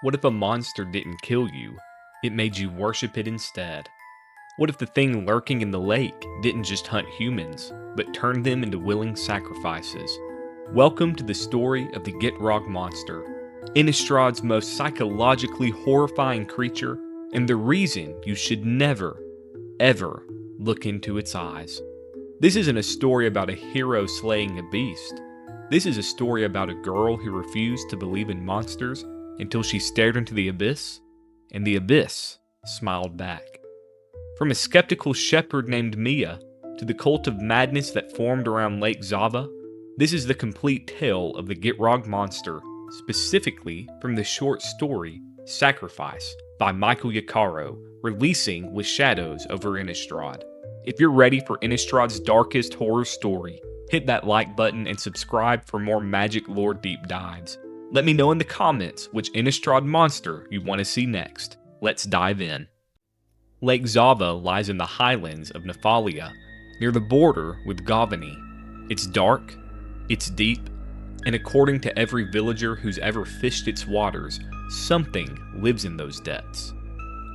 What if a monster didn't kill you? It made you worship it instead. What if the thing lurking in the lake didn't just hunt humans, but turned them into willing sacrifices? Welcome to the story of the Gitrog Monster, Innistrad's most psychologically horrifying creature, and the reason you should never, ever look into its eyes. This isn't a story about a hero slaying a beast. This is a story about a girl who refused to believe in monsters until she stared into the abyss, and the abyss smiled back. From a skeptical shepherd named Mia to the cult of madness that formed around Lake Zava, this is the complete tale of the Gitrog Monster, specifically from the short story Sacrifice by Michael Yaccaro, releasing with Shadows over Innistrad. If you're ready for Innistrad's darkest horror story, hit that like button and subscribe for more magic lore deep dives. Let me know in the comments which Innistrad monster you want to see next. Let's dive in. Lake Zava lies in the highlands of Nephalia, near the border with Gavani. It's dark, it's deep, and according to every villager who's ever fished its waters, something lives in those depths.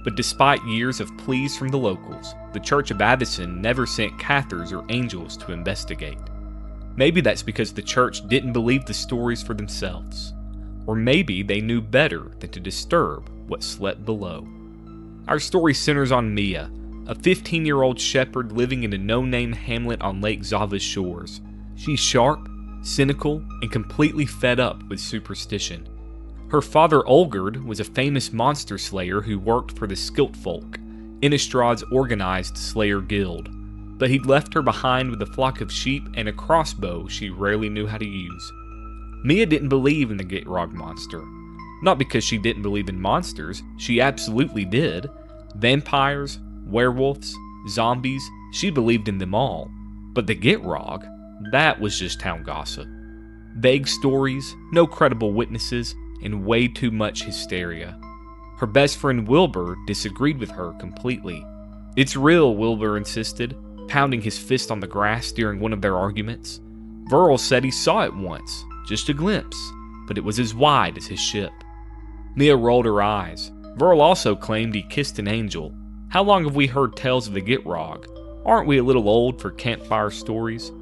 But despite years of pleas from the locals, the Church of Abyssine never sent Cathars or angels to investigate. Maybe that's because the church didn't believe the stories for themselves. Or maybe they knew better than to disturb what slept below. Our story centers on Mia, a 15-year-old shepherd living in a no-name hamlet on Lake Zava's shores. She's sharp, cynical, and completely fed up with superstition. Her father Olgerd was a famous monster slayer who worked for the Skiltfolk, Innistrad's organized slayer guild, but he'd left her behind with a flock of sheep and a crossbow she rarely knew how to use. Mia didn't believe in the Gitrog Monster. Not because she didn't believe in monsters, she absolutely did. Vampires, werewolves, zombies, she believed in them all. But the Gitrog, that was just town gossip. Vague stories, no credible witnesses, and way too much hysteria. Her best friend Wilbur disagreed with her completely. "It's real," Wilbur insisted, pounding his fist on the grass during one of their arguments. Verl said he saw it once, just a glimpse, but it was as wide as his ship. Mia rolled her eyes. Verl also claimed he kissed an angel. How long have we heard tales of the Gitrog? Aren't we a little old for campfire stories?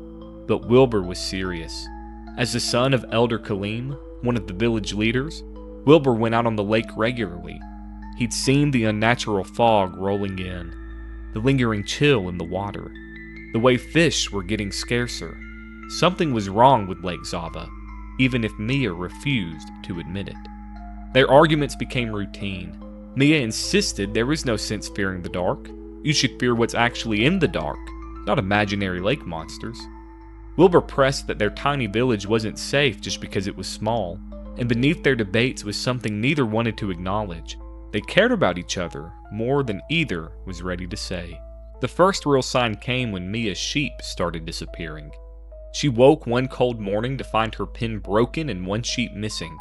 But Wilbur was serious. As the son of Elder Kaleem, one of the village leaders, Wilbur went out on the lake regularly. He'd seen the unnatural fog rolling in, the lingering chill in the water, the way fish were getting scarcer. Something was wrong with Lake Zava, even if Mia refused to admit it. Their arguments became routine. Mia insisted there was no sense fearing the dark. You should fear what's actually in the dark, not imaginary lake monsters. Wilbur pressed that their tiny village wasn't safe just because it was small, and beneath their debates was something neither wanted to acknowledge. They cared about each other more than either was ready to say. The first real sign came when Mia's sheep started disappearing. She woke one cold morning to find her pen broken and one sheep missing.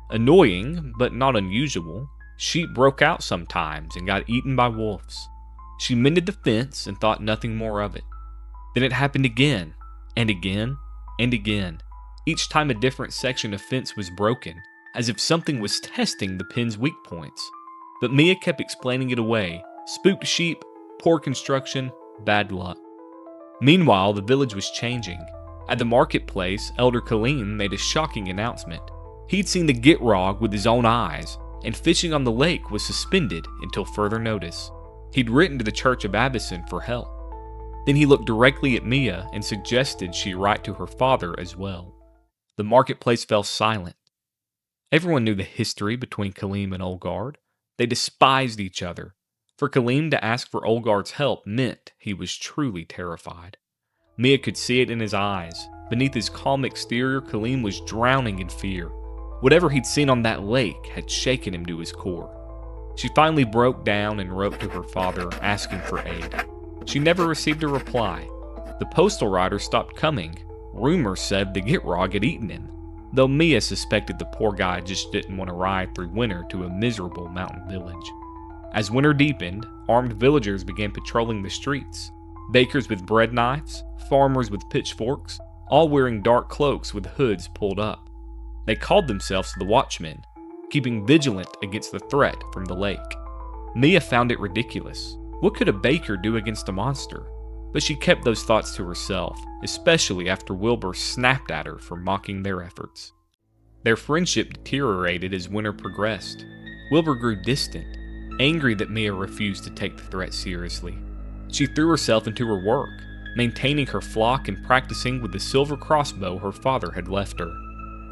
Annoying, but not unusual. Sheep broke out sometimes and got eaten by wolves. She mended the fence and thought nothing more of it. Then it happened again, and again, and again. Each time a different section of fence was broken, as if something was testing the pen's weak points. But Mia kept explaining it away. Spooked sheep, poor construction, bad luck. Meanwhile, the village was changing. At the marketplace, Elder Kaleem made a shocking announcement. He'd seen the Gitrog with his own eyes, and fishing on the lake was suspended until further notice. He'd written to the Church of Abyssine for help. Then he looked directly at Mia and suggested she write to her father as well. The marketplace fell silent. Everyone knew the history between Kaleem and Olgerd. They despised each other. For Kaleem to ask for Olgerd's help meant he was truly terrified. Mia could see it in his eyes. Beneath his calm exterior, Kaleem was drowning in fear. Whatever he'd seen on that lake had shaken him to his core. She finally broke down and wrote to her father asking for aid. She never received a reply. The postal rider stopped coming. Rumors said the Gitrog had eaten him, though Mia suspected the poor guy just didn't want to ride through winter to a miserable mountain village. As winter deepened, armed villagers began patrolling the streets. Bakers with bread knives, farmers with pitchforks, all wearing dark cloaks with hoods pulled up. They called themselves the Watchmen, keeping vigilant against the threat from the lake. Mia found it ridiculous. What could a baker do against a monster? But she kept those thoughts to herself, especially after Wilbur snapped at her for mocking their efforts. Their friendship deteriorated as winter progressed. Wilbur grew distant, angry that Mia refused to take the threat seriously. She threw herself into her work, maintaining her flock and practicing with the silver crossbow her father had left her.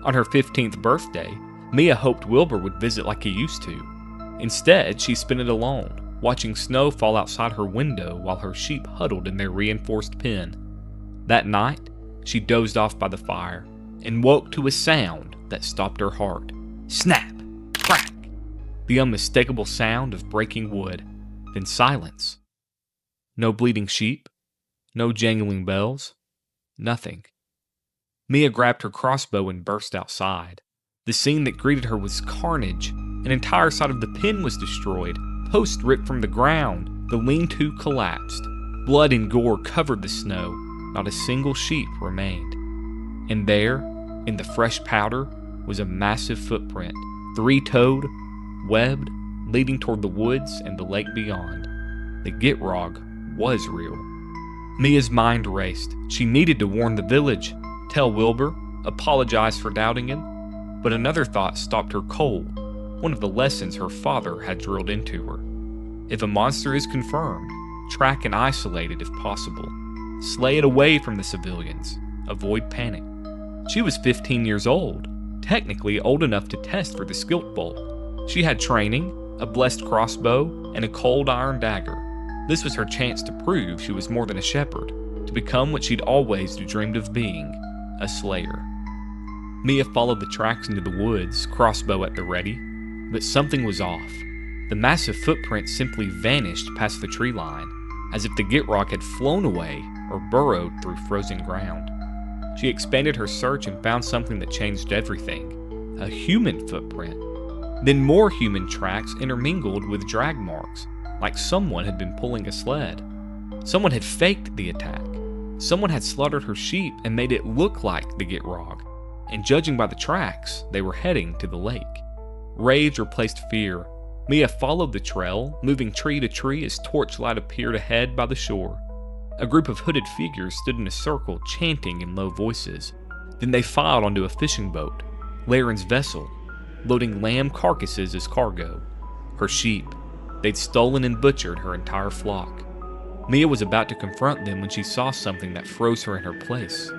On her 15th birthday, Mia hoped Wilbur would visit like he used to. Instead, she spent it alone, watching snow fall outside her window while her sheep huddled in their reinforced pen. That night, she dozed off by the fire and woke to a sound that stopped her heart. Snap! Crack! The unmistakable sound of breaking wood, then silence. No bleating sheep, no jangling bells, nothing. Mia grabbed her crossbow and burst outside. The scene that greeted her was carnage. An entire side of the pen was destroyed, posts ripped from the ground, the lean-to collapsed. Blood and gore covered the snow, not a single sheep remained. And there, in the fresh powder, was a massive footprint, three-toed, webbed, leading toward the woods and the lake beyond. The Gitrog was real. Mia's mind raced. She needed to warn the village, tell Wilbur, apologize for doubting him. But another thought stopped her cold, one of the lessons her father had drilled into her. If a monster is confirmed, track and isolate it if possible. Slay it away from the civilians. Avoid panic. She was 15 years old, technically old enough to test for the Skilt Bolt. She had training, a blessed crossbow, and a cold iron dagger. This was her chance to prove she was more than a shepherd, to become what she'd always dreamed of being, a slayer. Mia followed the tracks into the woods, crossbow at the ready, but something was off. The massive footprint simply vanished past the tree line, as if the Gitrog had flown away or burrowed through frozen ground. She expanded her search and found something that changed everything, a human footprint. Then more human tracks intermingled with drag marks, like someone had been pulling a sled. Someone had faked the attack. Someone had slaughtered her sheep and made it look like the Gitrog, and judging by the tracks, they were heading to the lake. Rage replaced fear. Mia followed the trail, moving tree to tree as torchlight appeared ahead by the shore. A group of hooded figures stood in a circle, chanting in low voices. Then they filed onto a fishing boat, Laren's vessel, loading lamb carcasses as cargo. Her sheep. They'd stolen and butchered her entire flock. Mia was about to confront them when she saw something that froze her in her place.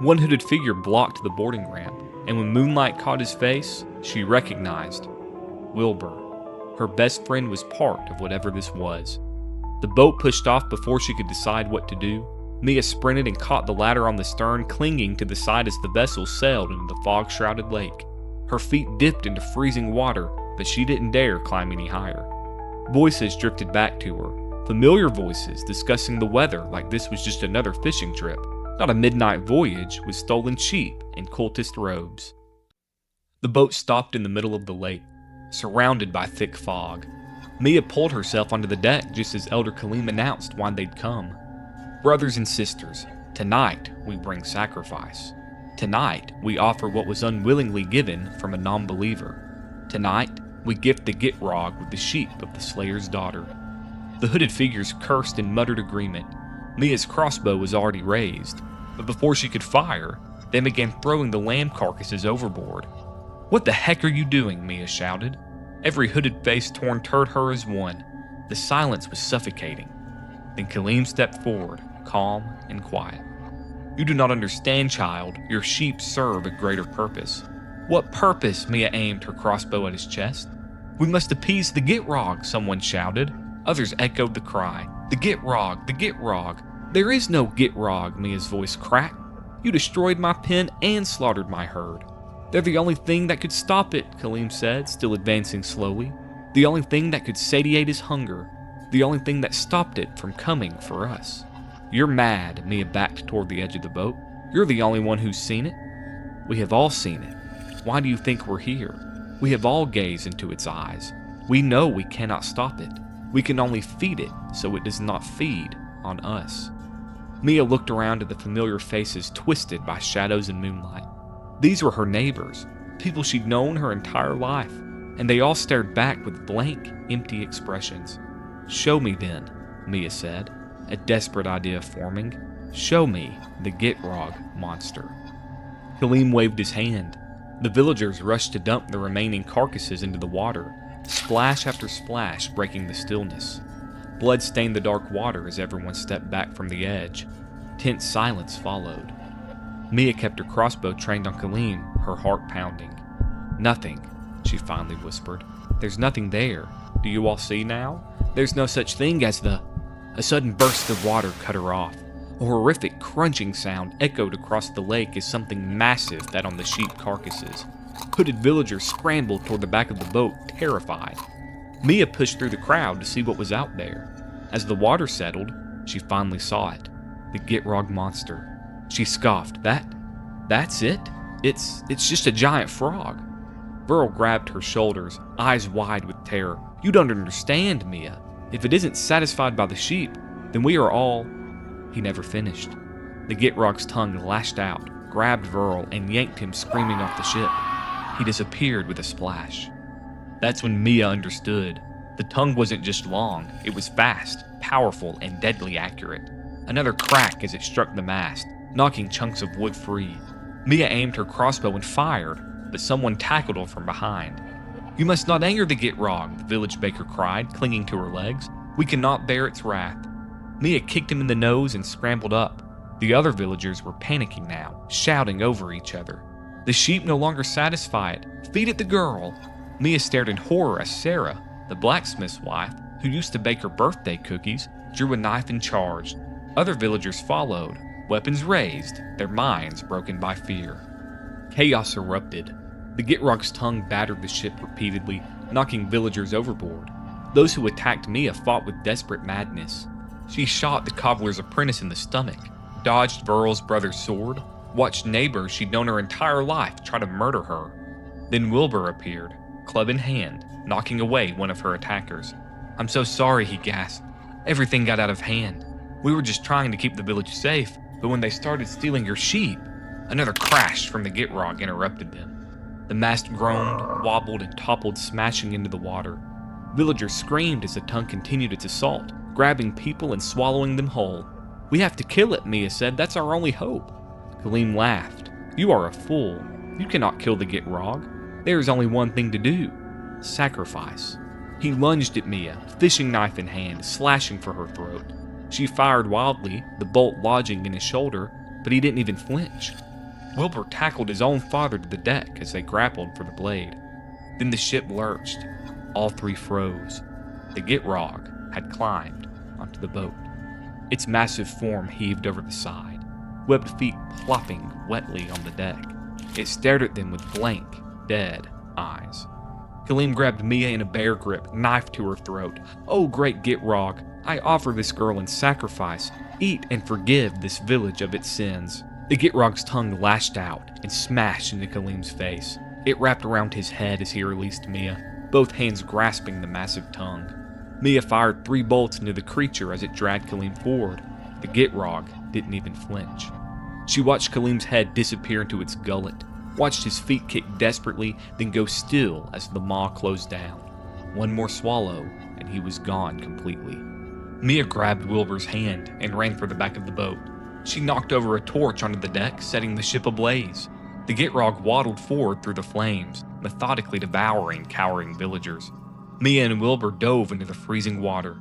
One hooded figure blocked the boarding ramp, and when moonlight caught his face, she recognized Wilbur. Her best friend was part of whatever this was. The boat pushed off before she could decide what to do. Mia sprinted and caught the ladder on the stern, clinging to the side as the vessel sailed into the fog-shrouded lake. Her feet dipped into freezing water, but she didn't dare climb any higher. Voices drifted back to her, familiar voices discussing the weather like this was just another fishing trip, not a midnight voyage with stolen sheep and cultist robes. The boat stopped in the middle of the lake, surrounded by thick fog. Mia pulled herself onto the deck just as Elder Kaleem announced why they'd come. Brothers and sisters, tonight we bring sacrifice. Tonight we offer what was unwillingly given from a non-believer. Tonight we gift the Gitrog with the sheep of the Slayer's daughter. The hooded figures cursed in muttered agreement. Mia's crossbow was already raised, but before she could fire, they began throwing the lamb carcasses overboard. "What the heck are you doing?" Mia shouted. Every hooded face torn toward her as one. The silence was suffocating. Then Kaleem stepped forward, calm and quiet. "You do not understand, child. Your sheep serve a greater purpose." "What purpose?" Mia aimed her crossbow at his chest. "We must appease the Gitrog," someone shouted. Others echoed the cry. "The Gitrog! The Gitrog!" "There is no Gitrog," Mia's voice cracked. "You destroyed my pen and slaughtered my herd." "They're the only thing that could stop it," Kaleem said, still advancing slowly. "The only thing that could satiate his hunger. The only thing that stopped it from coming for us." "You're mad," Mia backed toward the edge of the boat. "You're the only one who's seen it." "We have all seen it. Why do you think we're here? We have all gazed into its eyes. We know we cannot stop it. We can only feed it so it does not feed on us." Mia looked around at the familiar faces twisted by shadows and moonlight. These were her neighbors, people she'd known her entire life, and they all stared back with blank, empty expressions. "Show me then," Mia said, a desperate idea forming. "Show me the Gitrog Monster." Kaleem waved his hand. The villagers rushed to dump the remaining carcasses into the water, splash after splash breaking the stillness. Blood stained the dark water as everyone stepped back from the edge. Tense silence followed. Mia kept her crossbow trained on Kaleem, her heart pounding. "Nothing," she finally whispered. "There's nothing there. Do you all see now? There's no such thing as the—" A sudden burst of water cut her off. A horrific crunching sound echoed across the lake as something massive fed on the sheep carcasses. Hooded villagers scrambled toward the back of the boat, terrified. Mia pushed through the crowd to see what was out there. As the water settled, she finally saw it. The Gitrog Monster. She scoffed. That's it? It's just a giant frog." Burl grabbed her shoulders, eyes wide with terror. "You don't understand, Mia. If it isn't satisfied by the sheep, then we are all—" He never finished. The Gitrog's tongue lashed out, grabbed Verl, and yanked him screaming off the ship. He disappeared with a splash. That's when Mia understood. The tongue wasn't just long, it was fast, powerful, and deadly accurate. Another crack as it struck the mast, knocking chunks of wood free. Mia aimed her crossbow and fired, but someone tackled her from behind. "You must not anger the Gitrog," the village baker cried, clinging to her legs. "We cannot bear its wrath." Mia kicked him in the nose and scrambled up. The other villagers were panicking now, shouting over each other. "The sheep no longer satisfy it. Feed it the girl." Mia stared in horror as Sarah, the blacksmith's wife, who used to bake her birthday cookies, drew a knife and charged. Other villagers followed, weapons raised, their minds broken by fear. Chaos erupted. The Gitrog's tongue battered the ship repeatedly, knocking villagers overboard. Those who attacked Mia fought with desperate madness. She shot the cobbler's apprentice in the stomach, dodged Verl's brother's sword, watched neighbors she'd known her entire life try to murder her. Then Wilbur appeared, club in hand, knocking away one of her attackers. "I'm so sorry," he gasped. "Everything got out of hand. We were just trying to keep the village safe, but when they started stealing your sheep—" Another crash from the Gitrog interrupted them. The mast groaned, wobbled, and toppled, smashing into the water. Villagers screamed as the tongue continued its assault, grabbing people and swallowing them whole. "We have to kill it," Mia said. "That's our only hope." Kaleem laughed. "You are a fool. You cannot kill the Gitrog. There is only one thing to do. Sacrifice." He lunged at Mia, fishing knife in hand, slashing for her throat. She fired wildly, the bolt lodging in his shoulder, but he didn't even flinch. Wilbur tackled his own father to the deck as they grappled for the blade. Then the ship lurched. All three froze. The Gitrog had climbed onto the boat. Its massive form heaved over the side, webbed feet plopping wetly on the deck. It stared at them with blank, dead eyes. Kaleem grabbed Mia in a bear grip, knife to her throat. "Oh, great Gitrog, I offer this girl in sacrifice. Eat and forgive this village of its sins." The Gitrog's tongue lashed out and smashed into Kaleem's face. It wrapped around his head as he released Mia, both hands grasping the massive tongue. Mia fired 3 bolts into the creature as it dragged Kaleem forward. The Gitrog didn't even flinch. She watched Kaleem's head disappear into its gullet, watched his feet kick desperately, then go still as the maw closed down. One more swallow, and he was gone completely. Mia grabbed Wilbur's hand and ran for the back of the boat. She knocked over a torch onto the deck, setting the ship ablaze. The Gitrog waddled forward through the flames, methodically devouring cowering villagers. Mia and Wilbur dove into the freezing water.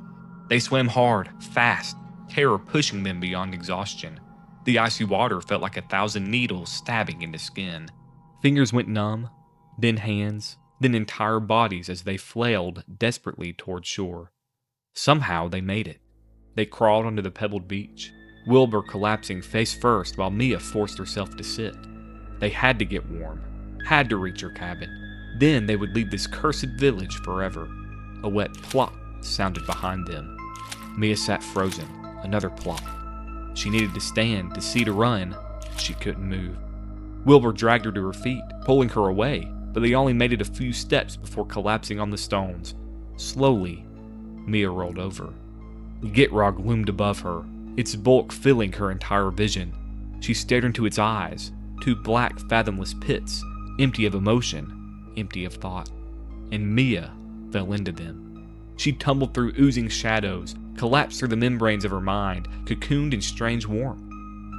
They swam hard, fast, terror pushing them beyond exhaustion. The icy water felt like 1,000 needles stabbing into skin. Fingers went numb, then hands, then entire bodies as they flailed desperately toward shore. Somehow they made it. They crawled onto the pebbled beach, Wilbur collapsing face first while Mia forced herself to sit. They had to get warm, had to reach her cabin. Then they would leave this cursed village forever. A wet plop sounded behind them. Mia sat frozen, another plop. She needed to stand, to see, to run. She couldn't move. Wilbur dragged her to her feet, pulling her away, but they only made it a few steps before collapsing on the stones. Slowly, Mia rolled over. The Gitrog loomed above her, its bulk filling her entire vision. She stared into its eyes, 2 black, fathomless pits, empty of emotion, empty of thought. and Mia fell into them. She tumbled through oozing shadows, collapsed through the membranes of her mind, cocooned in strange warmth.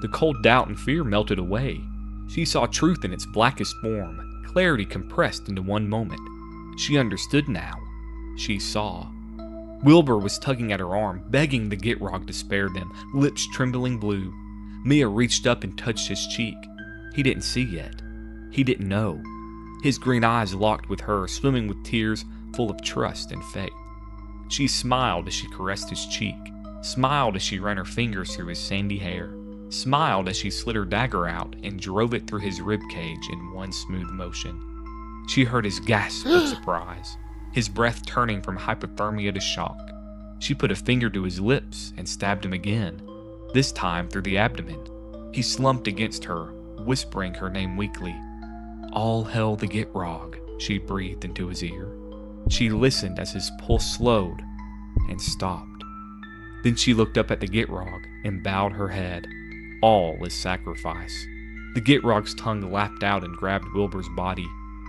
The cold doubt and fear melted away. She saw truth in its blackest form, clarity compressed into one moment. She understood now. She saw. Wilbur was tugging at her arm, begging the Gitrog to spare them, lips trembling blue. Mia reached up and touched his cheek. He didn't see yet. He didn't know. His green eyes locked with hers, swimming with tears full of trust and faith. She smiled as she caressed his cheek, smiled as she ran her fingers through his sandy hair, smiled as she slid her dagger out and drove it through his ribcage in one smooth motion. She heard his gasp of surprise, his breath turning from hypothermia to shock. She put a finger to his lips and stabbed him again, this time through the abdomen. He slumped against her, whispering her name weakly. "All hail the Gitrog," she breathed into his ear. She listened as his pulse slowed and stopped. Then she looked up at the Gitrog and bowed her head. All is sacrifice. The Gitrog's tongue lapped out and grabbed Wilbur's body.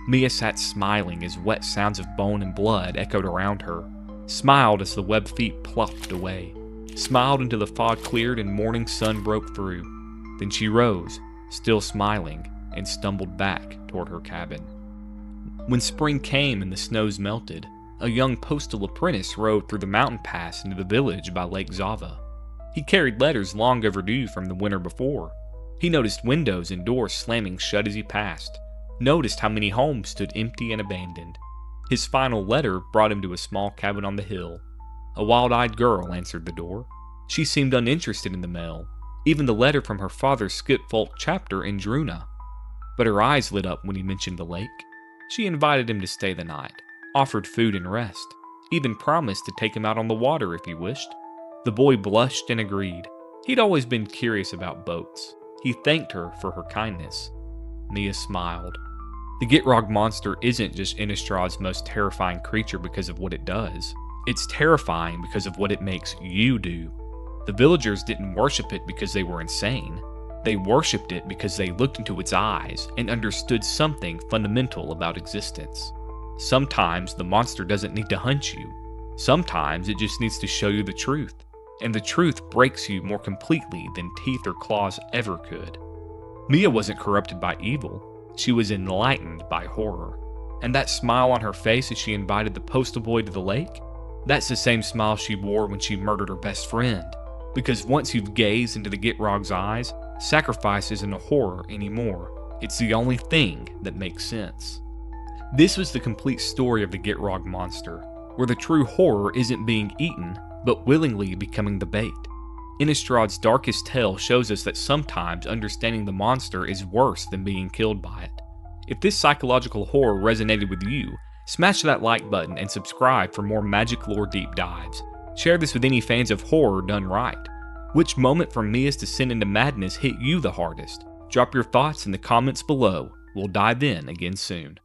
Mia sat smiling as wet sounds of bone and blood echoed around her, smiled as the webbed feet plucked away, smiled until the fog cleared and morning sun broke through. Then she rose, still smiling, and stumbled back toward her cabin. When spring came and the snows melted, a young postal apprentice rode through the mountain pass into the village by Lake Zava. He carried letters long overdue from the winter before. He noticed windows and doors slamming shut as he passed, noticed how many homes stood empty and abandoned. His final letter brought him to a small cabin on the hill. A wild-eyed girl answered the door. She seemed uninterested in the mail, even the letter from her father's Skipfolk chapter in Druna. But her eyes lit up when he mentioned the lake. She invited him to stay the night, offered food and rest, even promised to take him out on the water if he wished. The boy blushed and agreed. He'd always been curious about boats. He thanked her for her kindness. Mia smiled. The Gitrog Monster isn't just Innistrad's most terrifying creature because of what it does. It's terrifying because of what it makes you do. The villagers didn't worship it because they were insane. They worshipped it because they looked into its eyes and understood something fundamental about existence. Sometimes the monster doesn't need to hunt you. Sometimes it just needs to show you the truth. And the truth breaks you more completely than teeth or claws ever could. Mia wasn't corrupted by evil. She was enlightened by horror. And that smile on her face as she invited the postal boy to the lake, that's the same smile she wore when she murdered her best friend. Because once you've gazed into the Gitrog's eyes, sacrifice isn't a horror anymore. It's the only thing that makes sense. This was the complete story of the Gitrog Monster, where the true horror isn't being eaten, but willingly becoming the bait. Innistrad's darkest tale shows us that sometimes understanding the monster is worse than being killed by it. If this psychological horror resonated with you, smash that like button and subscribe for more magic lore deep dives. Share this with any fans of horror done right. Which moment from Mia's descent into madness hit you the hardest? Drop your thoughts in the comments below. We'll dive in again soon.